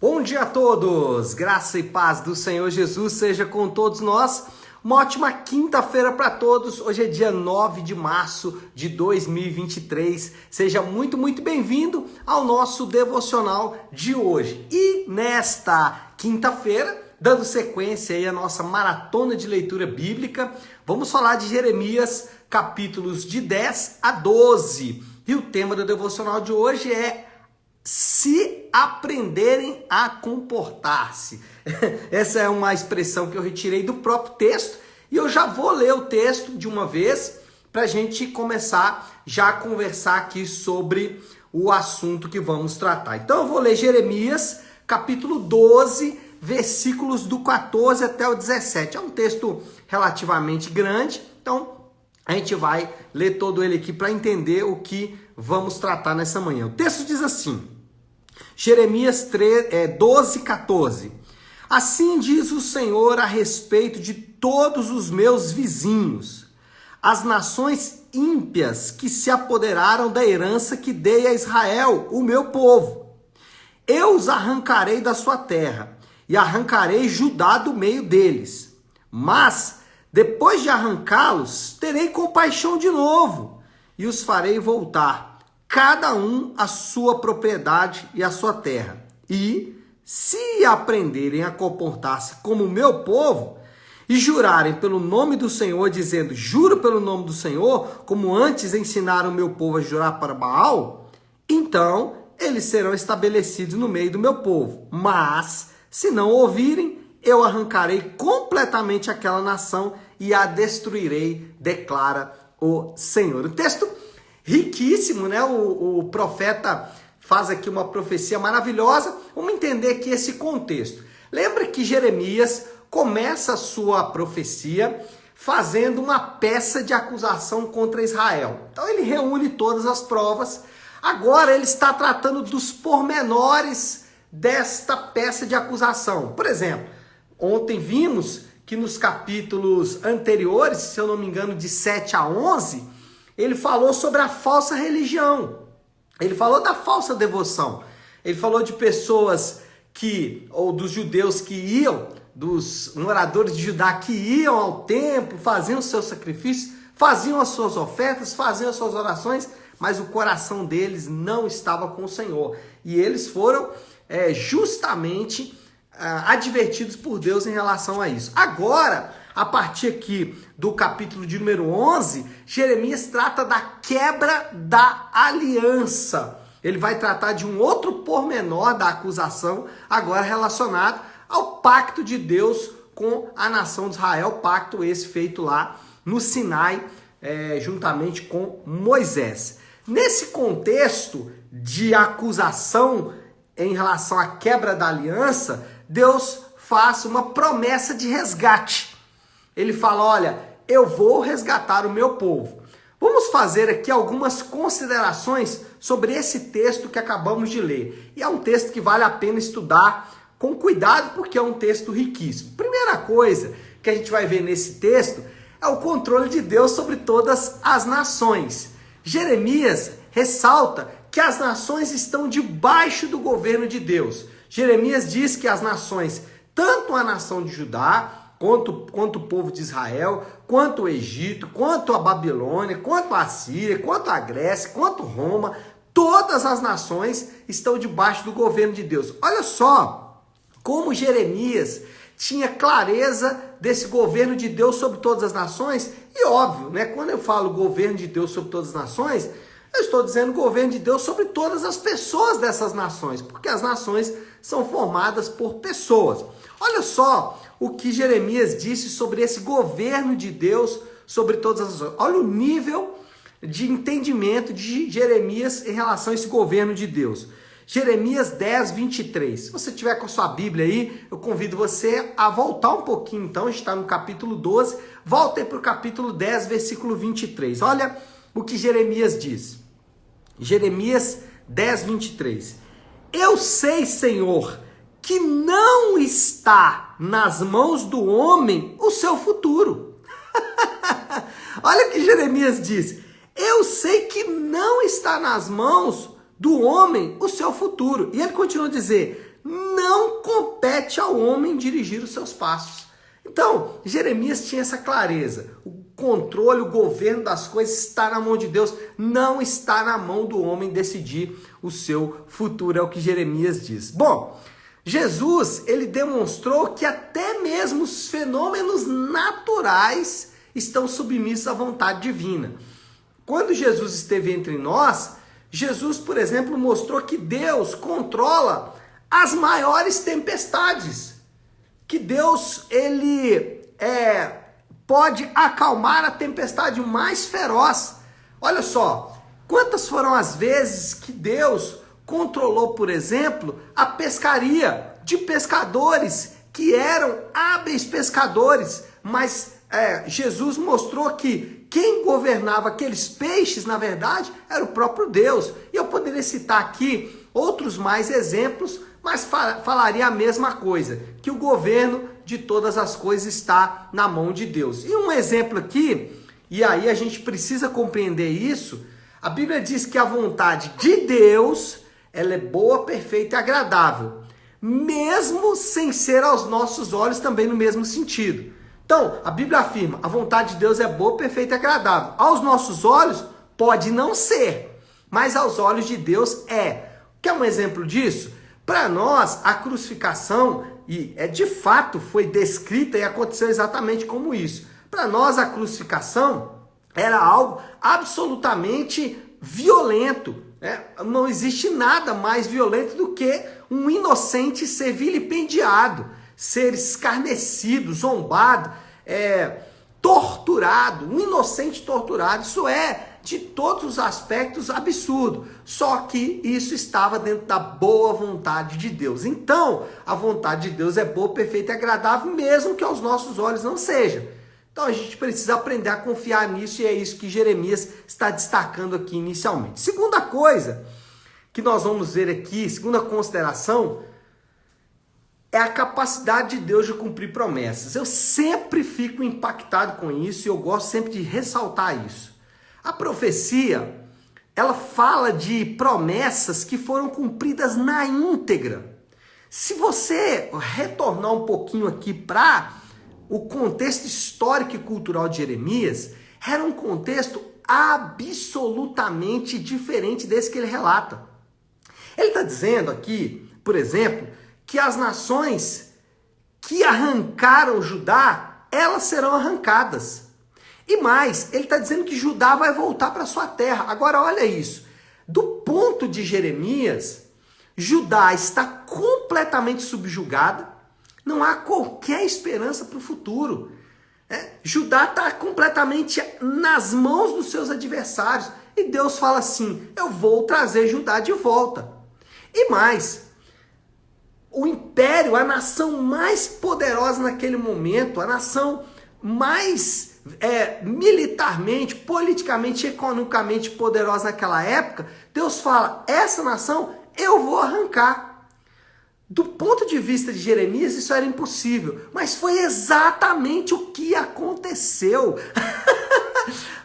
Bom dia a todos, graça e paz do Senhor Jesus seja com todos nós. Uma ótima quinta-feira para todos. Hoje é dia 9 de março de 2023. Seja muito bem-vindo ao nosso devocional de hoje. E nesta quinta-feira, dando sequência aí à nossa maratona de leitura bíblica, vamos falar de Jeremias, capítulos de 10 a 12. E o tema do devocional de hoje é se aprenderem a comportar-se. Essa é uma expressão que eu retirei do próprio texto e eu já vou ler o texto de uma vez para a gente começar já a conversar aqui sobre o assunto que vamos tratar. Então eu vou ler Jeremias, capítulo 12, versículos do 14 até o 17. É um texto relativamente grande, então a gente vai ler todo ele aqui para entender o que vamos tratar nessa manhã. O texto diz assim, Jeremias 12, 14. Assim diz o Senhor a respeito de todos os meus vizinhos, as nações ímpias que se apoderaram da herança que dei a Israel, o meu povo. Eu os arrancarei da sua terra e arrancarei Judá do meio deles. Mas, depois de arrancá-los, terei compaixão de novo e os farei voltar, cada um a sua propriedade e a sua terra. E, se aprenderem a comportar-se como o meu povo e jurarem pelo nome do Senhor, dizendo, juro pelo nome do Senhor, como antes ensinaram o meu povo a jurar para Baal, então eles serão estabelecidos no meio do meu povo. Mas, se não ouvirem, eu arrancarei completamente aquela nação e a destruirei, declara o Senhor. O texto riquíssimo, né? O profeta faz aqui uma profecia maravilhosa. Vamos entender aqui esse contexto. Lembra que Jeremias começa a sua profecia fazendo uma peça de acusação contra Israel. Então ele reúne todas as provas. Agora ele está tratando dos pormenores desta peça de acusação. Por exemplo, ontem vimos que nos capítulos anteriores, se eu não me engano, de 7 a 11, ele falou sobre a falsa religião. Ele falou da falsa devoção. Ele falou de pessoas ou dos judeus que iam, dos moradores de Judá que iam ao templo, faziam os seus sacrifícios, faziam as suas ofertas, faziam as suas orações, mas o coração deles não estava com o Senhor. E eles foram justamente advertidos por Deus em relação a isso. Agora, a partir aqui do capítulo de número 11, Jeremias trata da quebra da aliança. Ele vai tratar de um outro pormenor da acusação, agora relacionado ao pacto de Deus com a nação de Israel, pacto esse feito lá no Sinai, juntamente com Moisés. Nesse contexto de acusação em relação à quebra da aliança, Deus faz uma promessa de resgate. Ele fala, olha, eu vou resgatar o meu povo. Vamos fazer aqui algumas considerações sobre esse texto que acabamos de ler. E é um texto que vale a pena estudar com cuidado, porque é um texto riquíssimo. Primeira coisa que a gente vai ver nesse texto é o controle de Deus sobre todas as nações. Jeremias ressalta que as nações estão debaixo do governo de Deus. Jeremias diz que as nações, tanto a nação de Judá, quanto o povo de Israel, quanto o Egito, quanto a Babilônia, quanto a Síria, quanto a Grécia, quanto Roma, todas as nações estão debaixo do governo de Deus. Olha só como Jeremias tinha clareza desse governo de Deus sobre todas as nações. E óbvio, né? Quando eu falo governo de Deus sobre todas as nações, eu estou dizendo governo de Deus sobre todas as pessoas dessas nações, porque as nações são formadas por pessoas. Olha só o que Jeremias disse sobre esse governo de Deus sobre todas as nações. Olha o nível de entendimento de Jeremias em relação a esse governo de Deus. Jeremias 10, 23. Se você tiver com a sua Bíblia aí, eu convido você a voltar um pouquinho. Então, a gente está no capítulo 12. Volta aí para o capítulo 10, versículo 23. Olha o que Jeremias diz. Jeremias 10, 23. Eu sei, Senhor, que não está nas mãos do homem o seu futuro. Olha o que Jeremias diz. Eu sei que não está nas mãos do homem o seu futuro. E ele continua a dizer, não compete ao homem dirigir os seus passos. Então, Jeremias tinha essa clareza. O controle, o governo das coisas está na mão de Deus, não está na mão do homem decidir o seu futuro, é o que Jeremias diz. Bom, Jesus, ele demonstrou que até mesmo os fenômenos naturais estão submissos à vontade divina. Quando Jesus esteve entre nós, Jesus, por exemplo, mostrou que Deus controla as maiores tempestades, que Deus, ele pode acalmar a tempestade mais feroz. Olha só, quantas foram as vezes que Deus controlou, por exemplo, a pescaria de pescadores que eram hábeis pescadores, mas Jesus mostrou que quem governava aqueles peixes, na verdade, era o próprio Deus. E eu poderia citar aqui outros mais exemplos, mas falaria a mesma coisa, que o governo de todas as coisas está na mão de Deus. E um exemplo aqui, e aí a gente precisa compreender isso, a Bíblia diz que a vontade de Deus, ela é boa, perfeita e agradável, mesmo sem ser aos nossos olhos também no mesmo sentido. Então, a Bíblia afirma, a vontade de Deus é boa, perfeita e agradável. Aos nossos olhos, pode não ser, mas aos olhos de Deus é. Quer um exemplo disso? Para nós, a crucificação, e de fato foi descrita e aconteceu exatamente como isso. Para nós, a crucificação era algo absolutamente violento. Não existe nada mais violento do que um inocente ser vilipendiado, ser escarnecido, zombado, torturado, um inocente torturado. Isso é, de todos os aspectos, absurdo. Só que isso estava dentro da boa vontade de Deus. Então, a vontade de Deus é boa, perfeita e agradável, mesmo que aos nossos olhos não seja. Então, a gente precisa aprender a confiar nisso, e é isso que Jeremias está destacando aqui inicialmente. Segunda coisa que nós vamos ver aqui, segunda consideração, é a capacidade de Deus de cumprir promessas. Eu sempre fico impactado com isso e eu gosto sempre de ressaltar isso. A profecia, ela fala de promessas que foram cumpridas na íntegra. Se você retornar um pouquinho aqui para o contexto histórico e cultural de Jeremias, era um contexto absolutamente diferente desse que ele relata. Ele está dizendo aqui, por exemplo, que as nações que arrancaram Judá, elas serão arrancadas. E mais, ele está dizendo que Judá vai voltar para sua terra. Agora olha isso, do ponto de Jeremias, Judá está completamente subjugada, não há qualquer esperança para o futuro. Judá está completamente nas mãos dos seus adversários. E Deus fala assim, eu vou trazer Judá de volta. E mais, o império, a nação mais poderosa naquele momento, a nação mais militarmente, politicamente, economicamente poderosa naquela época, Deus fala, essa nação eu vou arrancar. Do ponto de vista de Jeremias, isso era impossível, mas foi exatamente o que aconteceu.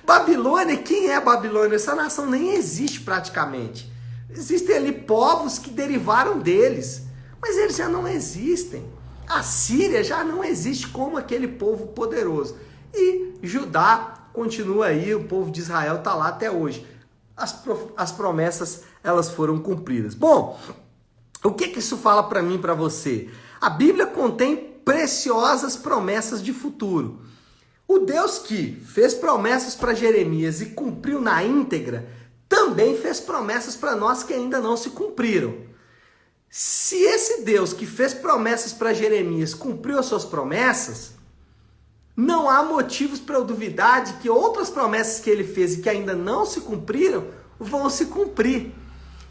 Babilônia, quem é Babilônia? Essa nação nem existe praticamente. Existem ali povos que derivaram deles, mas eles já não existem. A Síria já não existe como aquele povo poderoso. E Judá continua aí, o povo de Israel está lá até hoje. As promessas, elas foram cumpridas. Bom, o que isso fala para mim e para você? A Bíblia contém preciosas promessas de futuro. O Deus que fez promessas para Jeremias e cumpriu na íntegra, também fez promessas para nós que ainda não se cumpriram. Se esse Deus que fez promessas para Jeremias cumpriu as suas promessas, não há motivos para eu duvidar de que outras promessas que ele fez e que ainda não se cumpriram, vão se cumprir.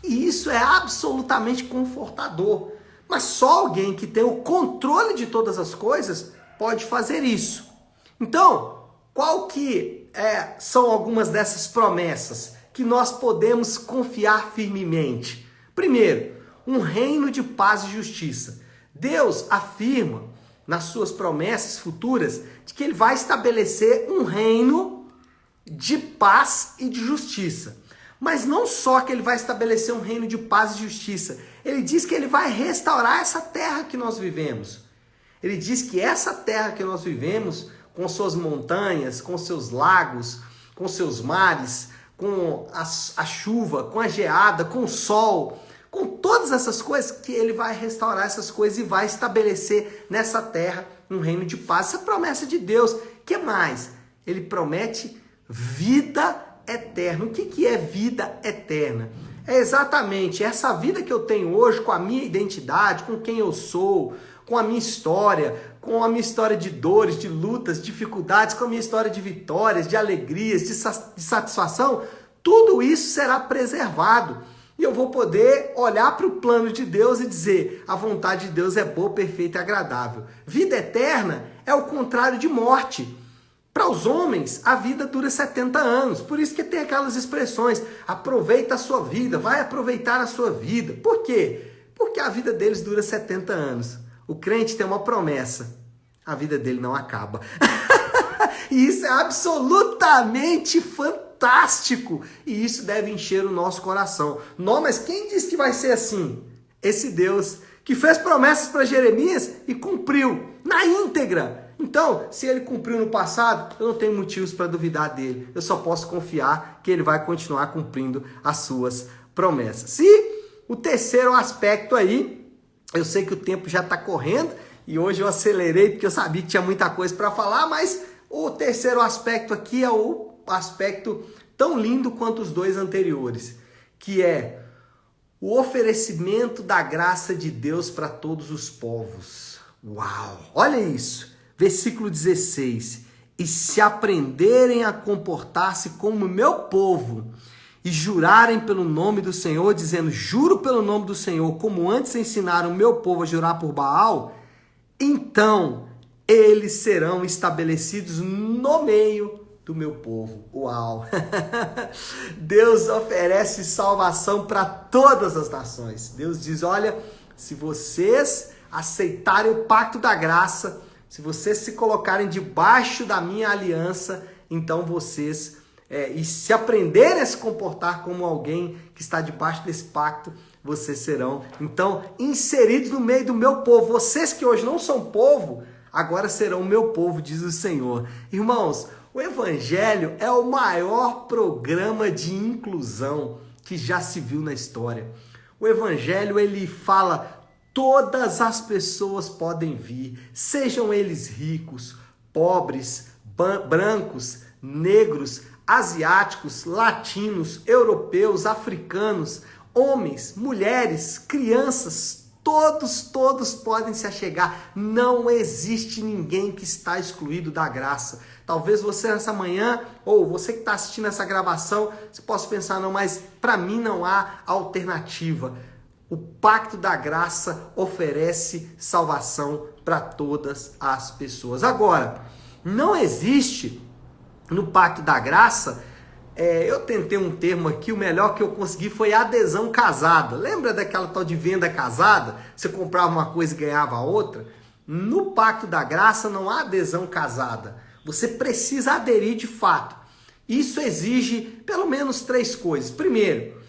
E isso é absolutamente confortador. Mas só alguém que tem o controle de todas as coisas pode fazer isso. Então, qual que são algumas dessas promessas que nós podemos confiar firmemente? Primeiro, um reino de paz e justiça. Deus afirma nas suas promessas futuras de que ele vai estabelecer um reino de paz e de justiça. Mas não só que ele vai estabelecer um reino de paz e justiça, ele diz que ele vai restaurar essa terra que nós vivemos. Ele diz que essa terra que nós vivemos, com suas montanhas, com seus lagos, com seus mares, com a chuva, com a geada, com o sol, com todas essas coisas, que ele vai restaurar essas coisas e vai estabelecer nessa terra um reino de paz. Essa é a promessa de Deus. O que mais? Ele promete vida eterna. O que é vida eterna? É exatamente essa vida que eu tenho hoje, com a minha identidade, com quem eu sou, com a minha história de dores, de lutas, dificuldades, com a minha história de vitórias, de alegrias, de satisfação. Tudo isso será preservado. E eu vou poder olhar para o plano de Deus e dizer: a vontade de Deus é boa, perfeita e agradável. Vida eterna é o contrário de morte. Para os homens, a vida dura 70 anos. Por isso que tem aquelas expressões: aproveita a sua vida, vai aproveitar a sua vida. Por quê? Porque a vida deles dura 70 anos. O crente tem uma promessa: a vida dele não acaba. E isso é absolutamente fantástico. E isso deve encher o nosso coração. Não, mas quem disse que vai ser assim? Esse Deus que fez promessas para Jeremias e cumpriu na íntegra. Então, se ele cumpriu no passado, eu não tenho motivos para duvidar dele. Eu só posso confiar que ele vai continuar cumprindo as suas promessas. E o terceiro aspecto aí, eu sei que o tempo já está correndo e hoje eu acelerei porque eu sabia que tinha muita coisa para falar, mas o terceiro aspecto aqui é o aspecto tão lindo quanto os dois anteriores, que é o oferecimento da graça de Deus para todos os povos. Uau! Olha isso! Versículo 16. E se aprenderem a comportar-se como meu povo e jurarem pelo nome do Senhor, dizendo: juro pelo nome do Senhor, como antes ensinaram o meu povo a jurar por Baal, então eles serão estabelecidos no meio do meu povo. Uau! Deus oferece salvação para todas as nações. Deus diz: olha, se vocês aceitarem o pacto da graça, se vocês se colocarem debaixo da minha aliança, então vocês, e se aprenderem a se comportar como alguém que está debaixo desse pacto, vocês serão, então, inseridos no meio do meu povo. Vocês que hoje não são povo, agora serão o meu povo, diz o Senhor. Irmãos, o Evangelho é o maior programa de inclusão que já se viu na história. O Evangelho, ele fala: todas as pessoas podem vir, sejam eles ricos, pobres, brancos, negros, asiáticos, latinos, europeus, africanos, homens, mulheres, crianças, todos podem se achegar. Não existe ninguém que está excluído da graça. Talvez você nessa manhã, ou você que está assistindo essa gravação, você possa pensar: não, mas para mim não há alternativa. O pacto da graça oferece salvação para todas as pessoas. Agora, não existe no pacto da graça, eu tentei um termo aqui, o melhor que eu consegui foi adesão casada. Lembra daquela tal de venda casada? Você comprava uma coisa e ganhava outra? No pacto da graça não há adesão casada. Você precisa aderir de fato. Isso exige pelo menos 3 coisas. Primeiro,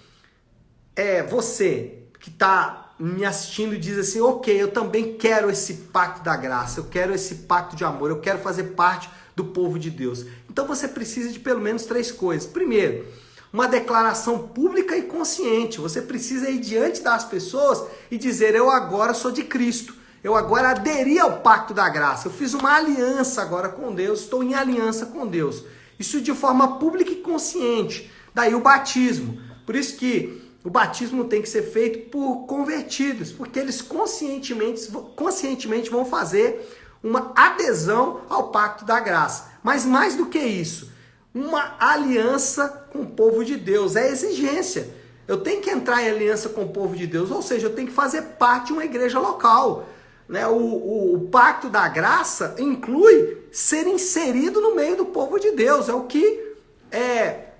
você que está me assistindo e diz assim: ok, eu também quero esse pacto da graça, eu quero esse pacto de amor, eu quero fazer parte do povo de Deus. Então você precisa de pelo menos 3 coisas. Primeiro, uma declaração pública e consciente. Você precisa ir diante das pessoas e dizer: eu agora sou de Cristo, eu agora aderi ao pacto da graça, eu fiz uma aliança agora com Deus, estou em aliança com Deus. Isso de forma pública e consciente. Daí o batismo. Por isso que o batismo tem que ser feito por convertidos, porque eles conscientemente vão fazer uma adesão ao pacto da graça. Mas mais do que isso, uma aliança com o povo de Deus. É exigência. Eu tenho que entrar em aliança com o povo de Deus, ou seja, eu tenho que fazer parte de uma igreja local. Né? O pacto da graça inclui ser inserido no meio do povo de Deus. É o que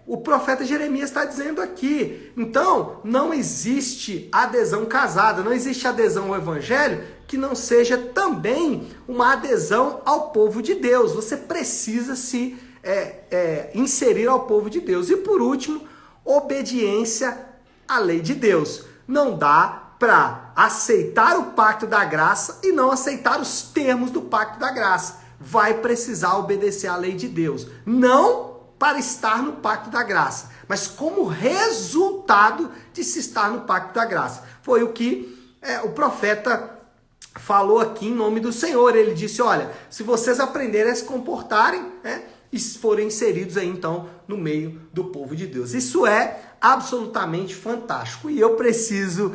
o profeta Jeremias está dizendo aqui. Então, não existe adesão casada, não existe adesão ao evangelho que não seja também uma adesão ao povo de Deus. Você precisa se inserir ao povo de Deus. E por último, obediência à lei de Deus. Não dá para aceitar o pacto da graça e não aceitar os termos do pacto da graça. Vai precisar obedecer à lei de Deus. Não para estar no pacto da graça, mas como resultado de se estar no pacto da graça. Foi o que o profeta falou aqui em nome do Senhor. Ele disse, olha, se vocês aprenderem a se comportarem, e forem inseridos aí então no meio do povo de Deus. Isso é absolutamente fantástico. E eu preciso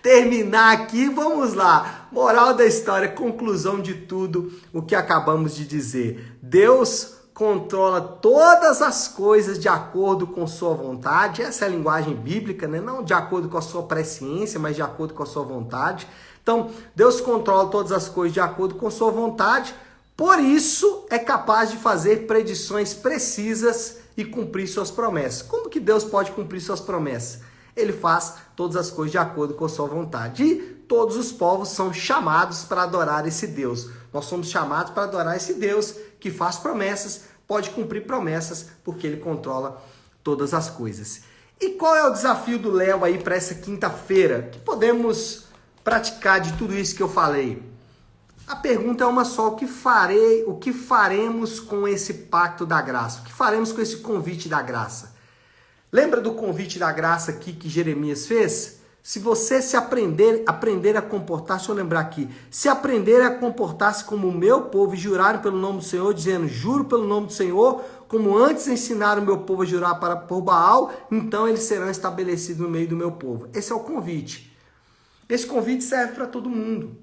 terminar aqui, vamos lá. Moral da história, conclusão de tudo o que acabamos de dizer. Deus controla todas as coisas de acordo com sua vontade. Essa é a linguagem bíblica, né? Não de acordo com a sua presciência, mas de acordo com a sua vontade. Então, Deus controla todas as coisas de acordo com sua vontade. Por isso, é capaz de fazer predições precisas e cumprir suas promessas. Como que Deus pode cumprir suas promessas? Ele faz todas as coisas de acordo com sua vontade. E todos os povos são chamados para adorar esse Deus. Nós somos chamados para adorar esse Deus que faz promessas, pode cumprir promessas, porque ele controla todas as coisas. E qual é o desafio do Léo aí para essa quinta-feira? Que podemos praticar de tudo isso que eu falei? A pergunta é uma só: o que faremos com esse pacto da graça? O que faremos com esse convite da graça? Lembra do convite da graça aqui que Jeremias fez? Se você aprender a comportar, deixa eu lembrar aqui, se aprender a comportar-se como o meu povo e jurarem pelo nome do Senhor, dizendo, juro pelo nome do Senhor, como antes ensinaram o meu povo a jurar por Baal, então eles serão estabelecidos no meio do meu povo. Esse é o convite. Esse convite serve para todo mundo.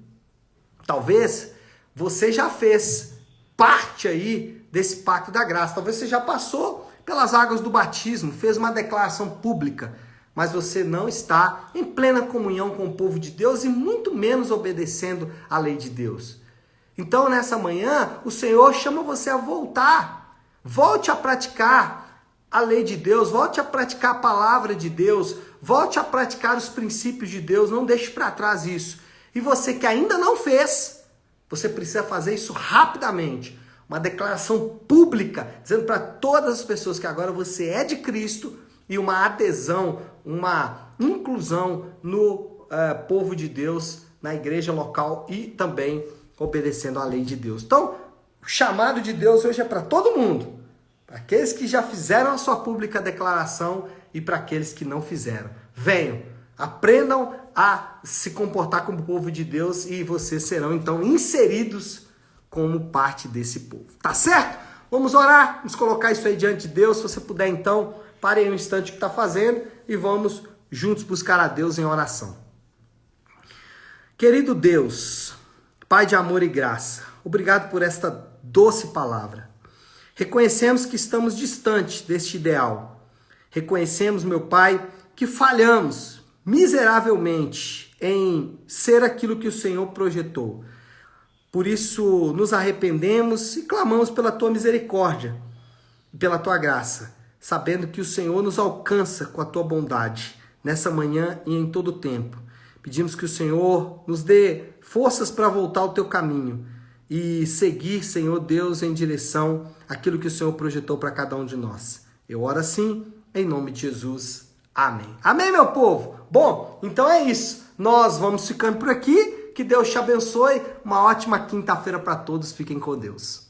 Talvez você já fez parte aí desse pacto da graça. Talvez você já passou pelas águas do batismo, fez uma declaração pública, mas você não está em plena comunhão com o povo de Deus e muito menos obedecendo à lei de Deus. Então, nessa manhã, o Senhor chama você a voltar. Volte a praticar a lei de Deus, volte a praticar a palavra de Deus, volte a praticar os princípios de Deus, não deixe para trás isso. E você que ainda não fez, você precisa fazer isso rapidamente. Uma declaração pública, dizendo para todas as pessoas que agora você é de Cristo e uma adesão, uma inclusão no povo de Deus, na igreja local e também obedecendo à lei de Deus. Então, o chamado de Deus hoje é para todo mundo. Para aqueles que já fizeram a sua pública declaração e para aqueles que não fizeram. Venham, aprendam a se comportar como povo de Deus e vocês serão então inseridos como parte desse povo. Tá certo? Vamos orar, vamos colocar isso aí diante de Deus. Se você puder então, pare aí um instante o que está fazendo e vamos juntos buscar a Deus em oração. Querido Deus, Pai de amor e graça, obrigado por esta doce palavra. Reconhecemos que estamos distantes deste ideal. Reconhecemos, meu Pai, que falhamos miseravelmente em ser aquilo que o Senhor projetou. Por isso, nos arrependemos e clamamos pela Tua misericórdia e pela Tua graça, sabendo que o Senhor nos alcança com a Tua bondade, nessa manhã e em todo o tempo. Pedimos que o Senhor nos dê forças para voltar ao Teu caminho e seguir, Senhor Deus, em direção àquilo que o Senhor projetou para cada um de nós. Eu oro assim, em nome de Jesus. Amém. Amém, meu povo? Bom, então é isso. Nós vamos ficando por aqui. Que Deus te abençoe. Uma ótima quinta-feira para todos. Fiquem com Deus.